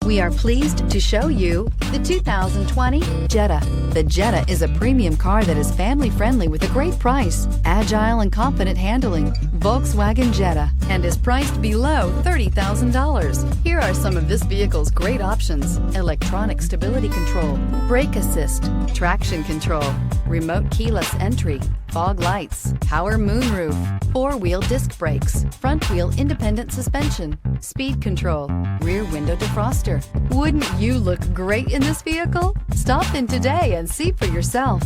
We are pleased to show you the 2020 Jetta. The Jetta is a premium car that is family-friendly with a great price, agile and confident handling. Volkswagen Jetta, and is priced below $30,000. Here are some of this vehicle's great options: electronic stability control, brake assist, traction control, remote keyless entry, fog lights, power moonroof, four-wheel disc brakes, front-wheel independent suspension, speed control, rear window defroster. Wouldn't you look great in this vehicle? Stop in today and see for yourself.